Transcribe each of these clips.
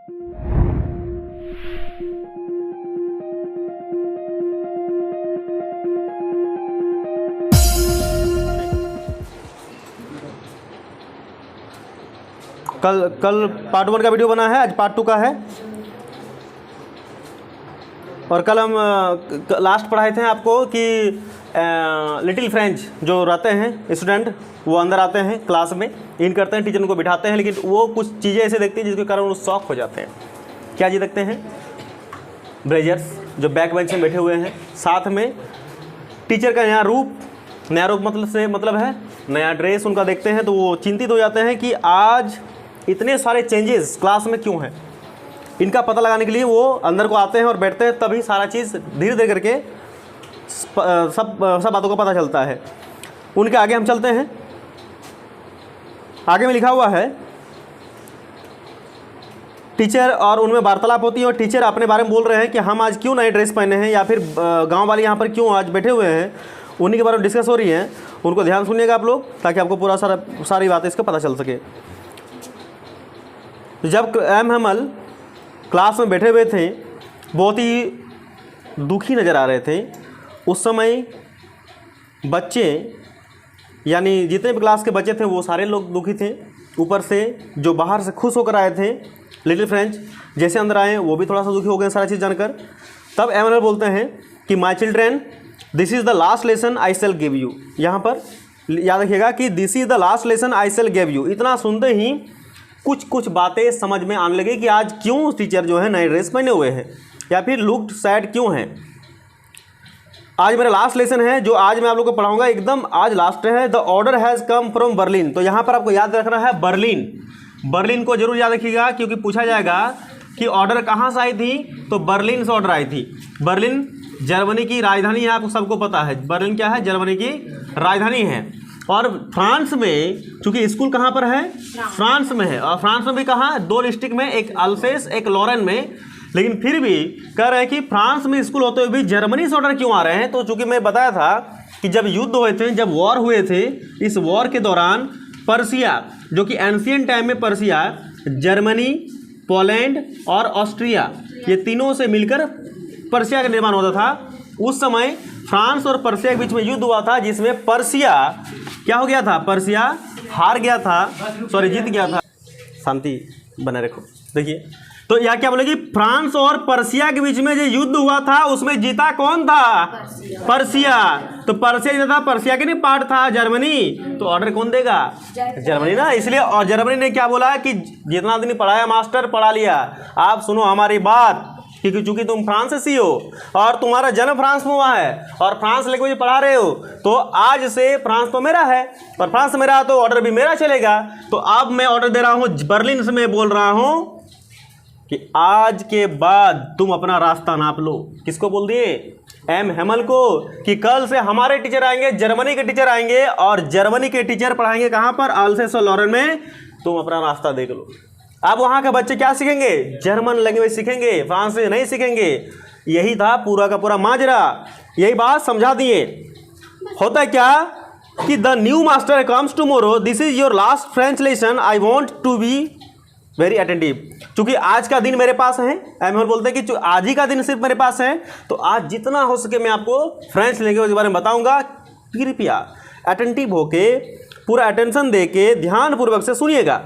कल पार्ट 1 का वीडियो बना है, आज पार्ट 2 का है। और कल हम लास्ट पढ़ाए थे आपको कि लिटिल फ्रेंच जो रहते हैं स्टूडेंट, वो अंदर आते हैं क्लास में, इन करते हैं, टीचर उनको बिठाते हैं, लेकिन वो कुछ चीज़ें ऐसे देखते हैं जिसके कारण वो शॉक हो जाते हैं। क्या चीज़ देखते हैं? ब्रेजर्स जो बैक बेंच में बैठे हुए हैं, साथ में टीचर का नया रूप मतलब है नया ड्रेस उनका देखते हैं, तो वो चिंतित हो जाते हैं कि आज इतने सारे चेंजेस क्लास में क्यों हैं। इनका पता लगाने के लिए वो अंदर को आते हैं और बैठते हैं, तभी सारा चीज़ धीरे धीरे करके सब बातों का पता चलता है। उनके आगे हम चलते हैं। आगे में लिखा हुआ है टीचर, और उनमें वार्तालाप होती है और टीचर अपने बारे में बोल रहे हैं कि हम आज क्यों नए ड्रेस पहने हैं, या फिर गांव वाले यहाँ पर क्यों आज बैठे हुए हैं, उन्हीं के बारे में डिस्कस हो रही है। उनको ध्यान सुनिएगा आप लोग, ताकि आपको पूरा सारी बातें इसका पता चल सके। जब एम हेमल क्लास में बैठे हुए थे, बहुत ही दुखी नज़र आ रहे थे। उस समय बच्चे, यानी जितने भी क्लास के बच्चे थे वो सारे लोग दुखी थे। ऊपर से जो बाहर से खुश होकर आए थे लिटिल फ्रेंच, जैसे अंदर आए वो भी थोड़ा सा दुखी हो गए सारा चीज़ जानकर। तब एम हेमल बोलते हैं कि my children, this is the last lesson I shell give you. यहाँ पर याद रखिएगा कि this is the last lesson I shell give you. इतना सुनते ही कुछ बातें समझ में आने लगी कि आज क्यों टीचर जो है नए ड्रेस पहने हुए हैं, या फिर लुक्ड सैड क्यों हैं। आज मेरा लास्ट लेसन है जो आज मैं आप लोगों को पढ़ाऊंगा, एकदम आज लास्ट है। The order has come from Berlin. तो यहाँ पर आपको याद रखना है बर्लिन को जरूर याद रखिएगा, क्योंकि पूछा जाएगा कि ऑर्डर कहाँ से आई थी, तो बर्लिन से ऑर्डर आई थी। बर्लिन जर्मनी की राजधानी है, आपको सबको पता है बर्लिन क्या है, जर्मनी की राजधानी है। और फ्रांस में, चूंकि स्कूल कहाँ पर है, फ्रांस में है, और फ्रांस में भी कहाँ, 2 डिस्ट्रिक्ट में, एक अल्सेस एक लॉरेन में। लेकिन फिर भी कह रहे हैं कि फ्रांस में स्कूल होते हुए भी जर्मनी से ऑर्डर क्यों आ रहे हैं। तो चूंकि मैं बताया था कि जब युद्ध हुए थे, जब वॉर हुए थे, इस वॉर के दौरान पर्सिया, जो कि एंशिएंट टाइम में पर्सिया, जर्मनी, पोलैंड और ऑस्ट्रिया, ये तीनों से मिलकर पर्सिया का निर्माण होता था। उस समय फ्रांस और पर्सिया के बीच में युद्ध हुआ था, जिसमें पर्सिया क्या हो गया था, पर्सिया हार गया था, जीत गया था। शांति बने रखो। देखिए, तो यह क्या बोलेगी, फ्रांस और पर्सिया के बीच में जो युद्ध हुआ था उसमें जीता कौन था, पर्सिया। तो पर्सिया जीता था, पर्सिया के नहीं पार्ट था जर्मनी, तो ऑर्डर कौन देगा, जर्मनी ना। इसलिए और जर्मनी ने क्या बोला कि जितना आदमी पढ़ाया मास्टर पढ़ा लिया, आप सुनो हमारी बात, क्योंकि चूंकि तुम फ्रांसीसी हो और तुम्हारा जन्म फ्रांस में हुआ है और फ्रांस लेके मुझे पढ़ा रहे हो, तो आज से फ्रांस तो मेरा है और फ्रांस मेरा है, तो ऑर्डर भी मेरा चलेगा। तो अब मैं ऑर्डर दे रहा हूँ, बर्लिन से मैं बोल रहा हूँ कि आज के बाद तुम अपना रास्ता नाप लो। किसको बोल दिए, एम हेमल को, कि कल से हमारे टीचर आएंगे, जर्मनी के टीचर आएंगे, और जर्मनी के टीचर पढ़ाएंगे कहाँ पर, अल्सेस और लॉरेन में। तुम अपना रास्ता देख लो। अब वहाँ के बच्चे क्या सीखेंगे, जर्मन लैंग्वेज सीखेंगे, फ्रांसीसी नहीं सीखेंगे। यही था पूरा का पूरा माजरा, यही बात समझा दिए। होता है क्या कि the new master comes tomorrow, this is your last French lesson, I want to be very attentive. क्योंकि आज का दिन मेरे पास है, एम बोलते हैं कि आज ही का दिन सिर्फ मेरे पास है, तो आज जितना हो सके मैं आपको फ्रेंच लैंग्वेज के बारे में बताऊंगा। कृपया अटेंटिव होके, पूरा अटेंशन दे के ध्यानपूर्वक से सुनिएगा।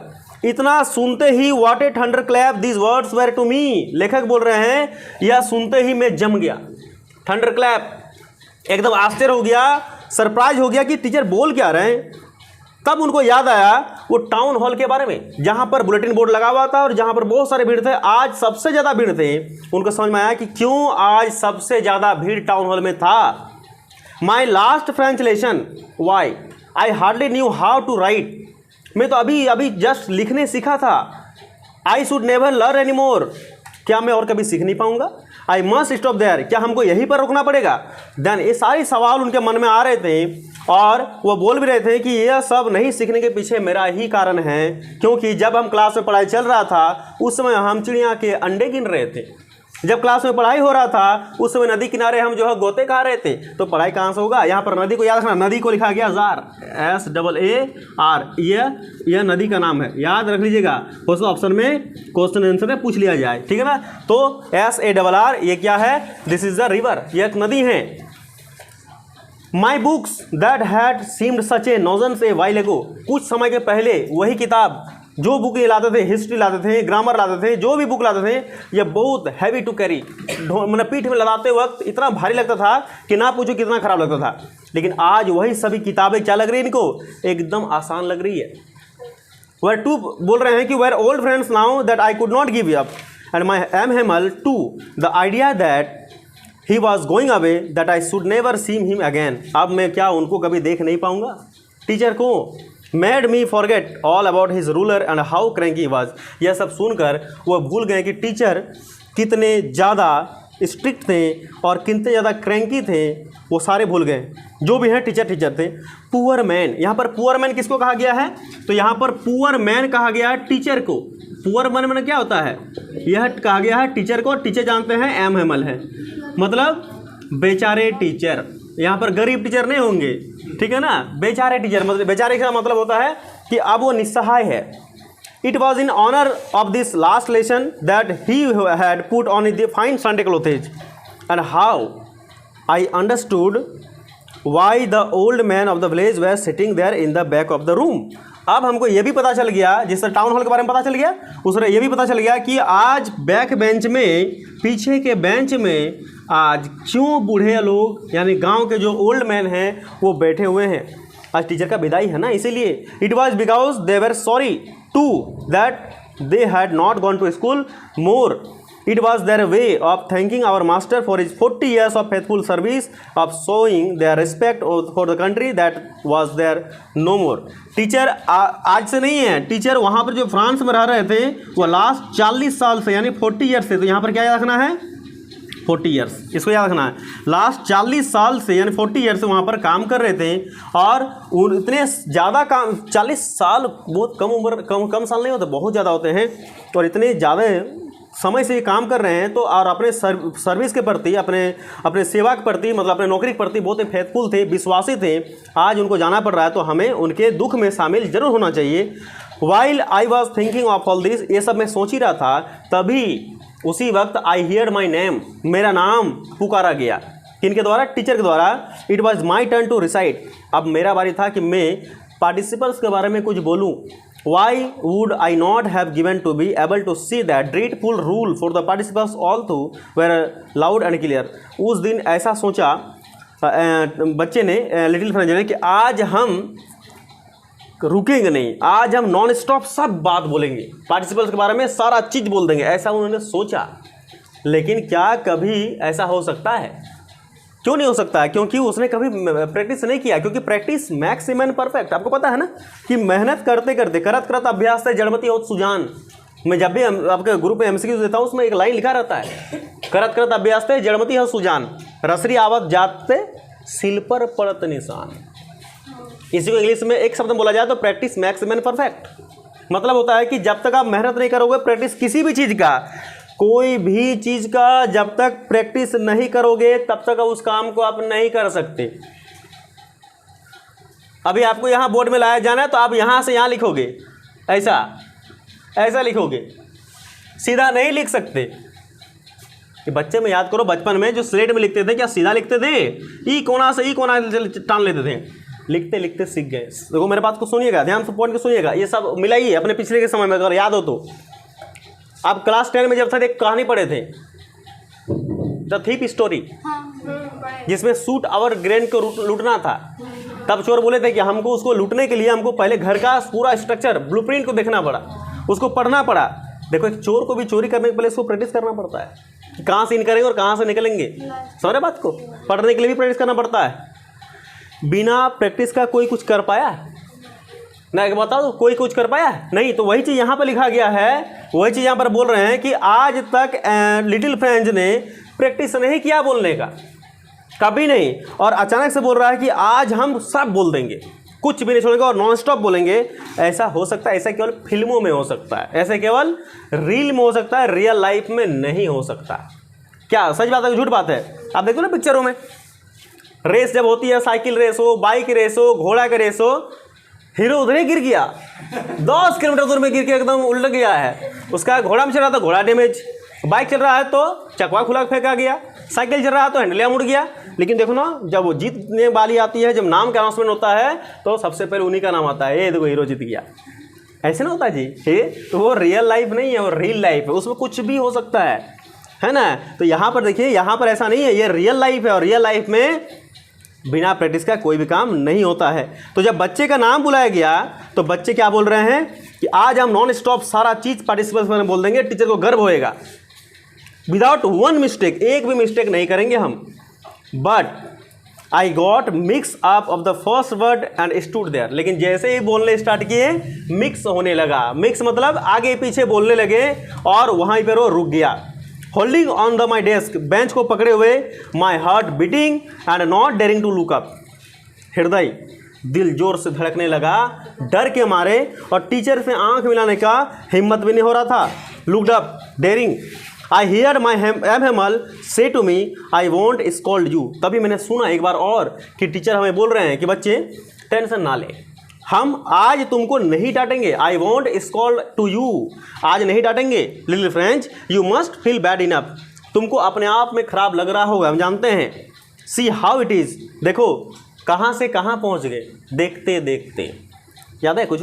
इतना सुनते ही what a thunder clap this words were to me, लेखक बोल रहे हैं, यह सुनते ही मैं जम गया। थंडर क्लैप, एकदम आश्चर्य हो गया, सरप्राइज हो गया कि टीचर बोल क्या रहे हैं। तब उनको याद आया वो टाउन हॉल के बारे में, जहां पर बुलेटिन बोर्ड लगा हुआ था और जहां पर बहुत सारे भीड़ थे। आज सबसे ज़्यादा भीड़ थे। उनको समझ में आया कि क्यों आज सबसे ज़्यादा भीड़ टाउन हॉल में था। My last French lesson, why I hardly knew how to write, मैं तो अभी जस्ट लिखने सीखा था। I should never learn any more, क्या मैं और कभी सीख नहीं पाऊंगा। आई मस्ट स्टॉप देयर, क्या हमको यहीं पर रुकना पड़ेगा। देन ये सारे सवाल उनके मन में आ रहे थे, और वो बोल भी रहे थे कि यह सब नहीं सीखने के पीछे मेरा ही कारण है, क्योंकि जब हम क्लास में पढ़ाई चल रहा था उस समय हम चिड़िया के अंडे गिन रहे थे। जब क्लास में पढ़ाई हो रहा था उस समय नदी किनारे हम जो है गोते खा रहे थे, तो पढ़ाई कहाँ से होगा। यहाँ पर नदी को याद रखना, नदी को लिखा गया जार, SAAR, यह नदी का नाम है, याद रख लीजिएगा। हो सकता ऑप्शन में क्वेश्चन आंसर में पूछ लिया जाए, ठीक है ना। तो SARR ये क्या है, दिस इज द रिवर, ये एक नदी है। My books that had seemed such a nuisance a while ago, कुछ समय के पहले वही किताब, जो बुक ये लाते थे, हिस्ट्री लाते थे, ग्रामर लाते थे, जो भी बुक लाते थे, ये बहुत हैवी टू कैरी, मतलब पीठ में लगाते वक्त इतना भारी लगता था कि ना पूछो कितना खराब लगता था। लेकिन आज वही सभी किताबें क्या लग रही है इनको, एकदम आसान लग रही है। वेर टू बोल रहे हैं कि were old friends now that I could not give up and my M Hamel too the idea that he was going away that I should never seem him again, अब मैं क्या उनको कभी देख नहीं पाऊंगा। टीचर को made me forget all about his ruler and how cranky was, यह सब सुनकर वह भूल गए कि टीचर कितने ज़्यादा स्ट्रिक्ट थे और कितने ज़्यादा क्रैंकी थे, वो सारे भूल गए। जो भी हैं टीचर थे। पुअर मैन, यहाँ पर पुअर मैन किसको कहा गया है, तो यहाँ पर पुअर मैन कहा गया है टीचर को। पुअर मैन में क्या होता है, यह कहा गया है टीचर को। टीचर जानते हैं एम हेमल है, मतलब बेचारे टीचर, यहाँ पर गरीब टीचर नहीं होंगे, ठीक है ना। बेचारे टीचर, मतलब बेचारे का मतलब होता है कि अब वो निस्सहाय है। It was in honour of this last lesson that he had put on the fine Sunday clothes and how I understood why the old man of the village were sitting there in the back of the room. अब हमको ये भी पता चल गया, जिससे town hall के बारे में पता चल गया, उसने ये भी पता चल गया कि आज बैक बेंच में, पीछे के बेंच में आज क्यों बूढ़े लोग यानी गांव के जो ओल्ड मैन हैं वो बैठे हुए हैं। आज टीचर का विदाई है ना, इसीलिए। It was because they were sorry to that they had not gone to school more. It was their way of thanking our master for his 40 years of faithful service, of showing their respect for the country that was there no more. Teacher आज से नहीं है, teacher वहाँ पर जो France में रह रहे थे वो लास्ट 40 साल से यानी 40 ईयर्स से, तो यहाँ पर क्या याद रखना है, 40 ईयर्स, इसको याद रखना है। लास्ट 40 साल से यानी 40 ईयर्स से वहाँ पर काम कर रहे थे, और इतने ज़्यादा काम, 40 साल बहुत कम उम्र, कम साल नहीं होते, बहुत ज़्यादा होते हैं, और इतने ज़्यादा समय से ये काम कर रहे हैं, तो और अपने सर्विस के प्रति, अपने सेवा के प्रति, मतलब अपने नौकरी के प्रति बहुत ही फेथफुल थे, विश्वासी थे। आज उनको जाना पड़ रहा है, तो हमें उनके दुख में शामिल जरूर होना चाहिए। While I was thinking of all this, ये सब मैं सोच ही रहा था, तभी उसी वक्त आई हियर माई नेम, मेरा नाम पुकारा गया। किनके द्वारा, टीचर के द्वारा। It was my turn to recite, अब मेरा बारी था कि मैं पार्टिसिपल्स के बारे में कुछ बोलूँ। Why would I not have given to be able to see that dreadful rule for the participants although were loud and clear? उस दिन ऐसा सोचा बच्चे ने, लिटिल फ्रेंच ने, कि आज हम रुकेंगे नहीं, आज हम नॉन स्टॉप सब बात बोलेंगे, पार्टिसिपल्स के बारे में सारा चीज़ बोल देंगे, ऐसा उन्होंने सोचा। लेकिन क्या कभी ऐसा हो सकता है? क्यों नहीं हो सकता है? क्योंकि उसने कभी प्रैक्टिस नहीं किया, क्योंकि प्रैक्टिस मैक्स मैन परफेक्ट। आपको पता है ना कि मेहनत करते करते, करत करत अभ्यास से जड़मति होत सुजान। मैं जब भी आपके ग्रुप में एमसीक्यू देता हूँ, उसमें एक लाइन लिखा रहता है, करत करत अभ्यास से जड़मति हो सुजान, रसरी आवत जाते सिल पर पड़त निशान। इसी को इंग्लिश में एक शब्द में बोला जाए तो प्रैक्टिस मैक्स मैन परफेक्ट। मतलब होता है कि जब तक आप मेहनत नहीं करोगे, प्रैक्टिस किसी भी चीज़ का, कोई भी चीज़ का जब तक प्रैक्टिस नहीं करोगे तब तक उस काम को आप नहीं कर सकते। अभी आपको यहाँ बोर्ड में लाया जाना है, तो आप यहाँ से यहाँ लिखोगे, ऐसा लिखोगे, सीधा नहीं लिख सकते। कि बच्चे में याद करो, बचपन में जो स्लेट में लिखते थे, क्या सीधा लिखते थे? ई कोना से ई कोना टान लेते थे, लिखते लिखते सीख गए। देखो मेरे बात को सुनिएगा, ध्यान से पॉइंट को सुनिएगा, ये सब मिलाइए अपने पिछले के समय में, अगर याद हो तो। आप क्लास 10 में जब तक एक कहानी पढ़े थे, द थीप स्टोरी, जिसमें शूट आवर ग्रेन को लूटना था, तब चोर बोले थे कि हमको उसको लूटने के लिए हमको पहले घर का पूरा स्ट्रक्चर, ब्लूप्रिंट को देखना पड़ा, उसको पढ़ना पड़ा। देखो एक चोर को भी चोरी करने के पहले उसको प्रैक्टिस करना पड़ता है, कहाँ से इन करेंगे और कहाँ से निकलेंगे। समझ बात को? पढ़ने के लिए भी प्रैक्टिस करना पड़ता है। बिना प्रैक्टिस का कोई कुछ कर पाया ना? बताओ तो, कोई कुछ कर पाया नहीं। तो वही चीज़ यहाँ पर लिखा गया है, वही चीज़ यहाँ पर बोल रहे हैं कि आज तक लिटिल फ्रेंच ने प्रैक्टिस नहीं किया बोलने का, कभी नहीं, और अचानक से बोल रहा है कि आज हम सब बोल देंगे, कुछ भी नहीं छोड़ेंगे और नॉन स्टॉप बोलेंगे। ऐसा हो सकता है? ऐसा केवल फिल्मों में हो सकता है, ऐसे केवल रील में हो सकता है, रियल लाइफ में नहीं हो सकता। क्या सच बात है झूठ बात है? आप देखो ना पिक्चरों में, रेस जब होती है, साइकिल रेस हो, बाइक रेस हो, घोड़ा का रेस हो, हीरो उधर ही गिर गया, 10 किलोमीटर दूर में गिर के एकदम उलट गया है। उसका घोड़ा में चल रहा था, घोड़ा डैमेज, बाइक चल रहा है तो चकवा खुला फेंका गया, साइकिल चल रहा है तो हैंडलिया मुड़ गया। लेकिन देखो ना, जब वो जीतने वाली आती है, जब नाम का अनाउंसमेंट होता है तो सबसे पहले उन्हीं का नाम आता है, ये देखो हीरो जीत गया। ऐसे ना होता जी, ये तो वो रियल लाइफ नहीं है, वो रियल लाइफ है, उसमें कुछ भी हो सकता है ना। तो यहाँ पर देखिए, यहाँ पर ऐसा नहीं है, ये रियल लाइफ है और रियल लाइफ में बिना प्रैक्टिस का कोई भी काम नहीं होता है। तो जब बच्चे का नाम बुलाया गया तो बच्चे क्या बोल रहे हैं कि आज हम नॉन स्टॉप सारा चीज़ पार्टिसिपेंट्स में बोल देंगे, टीचर को गर्व होएगा, विदाउट वन मिस्टेक, एक भी मिस्टेक नहीं करेंगे हम। But I got mix up of the first word and stood there. लेकिन जैसे ही बोलने स्टार्ट किए मिक्स होने लगा, मिक्स मतलब आगे पीछे बोलने लगे और वहीं पर वो रुक गया। Holding on the my desk, bench को पकड़े हुए, my heart beating and not daring to look up, हृदय दिल जोर से धड़कने लगा डर के मारे और टीचर से आंख मिलाने का हिम्मत भी नहीं हो रहा था। Looked up daring, I hear my M Hamel say to me I won't scold you. तभी मैंने सुना एक बार और कि टीचर हमें बोल रहे हैं कि बच्चे टेंशन ना ले, हम आज तुमको नहीं डांटेंगे, I won't scold to you, आज नहीं डांटेंगे। Little friends you must feel bad enough, तुमको अपने आप में खराब लग रहा होगा, हम जानते हैं। सी हाउ इट इज़, देखो कहाँ से कहाँ पहुँच गए देखते देखते। याद है कुछ?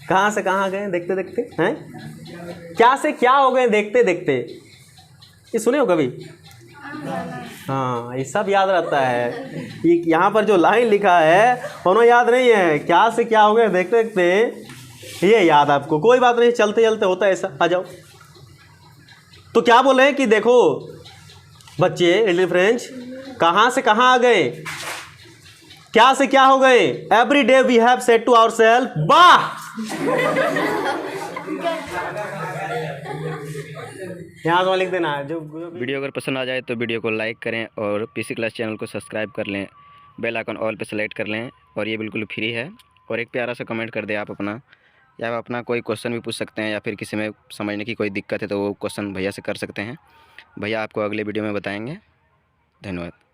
कहाँ से कहाँ गए देखते देखते हैं, क्या से क्या हो गए देखते देखते, ये सुने हो कभी? हाँ, ये सब याद रहता है। ये यहाँ पर जो लाइन लिखा है उन्होंने याद नहीं है, क्या से क्या हो गए देखते देखते, ये याद आपको, कोई बात नहीं, चलते चलते होता है ऐसा, आ जाओ। तो क्या बोले हैं कि देखो बच्चे, लिटिल फ्रेंड्स, कहाँ से कहाँ आ गए, क्या से क्या हो गए। Every day we have said to our self, वाह, यहाँ से लिख देना। जो वीडियो अगर पसंद आ जाए तो वीडियो को लाइक करें और पीसी क्लास चैनल को सब्सक्राइब कर लें, बेल आइकन ऑल पे सेलेक्ट कर लें और ये बिल्कुल फ्री है। और एक प्यारा सा कमेंट कर दें आप अपना, या आप अपना कोई क्वेश्चन भी पूछ सकते हैं, या फिर किसी में समझने की कोई दिक्कत है तो वो क्वेश्चन भैया से कर सकते हैं। भैया आपको अगले वीडियो में बताएंगे। धन्यवाद।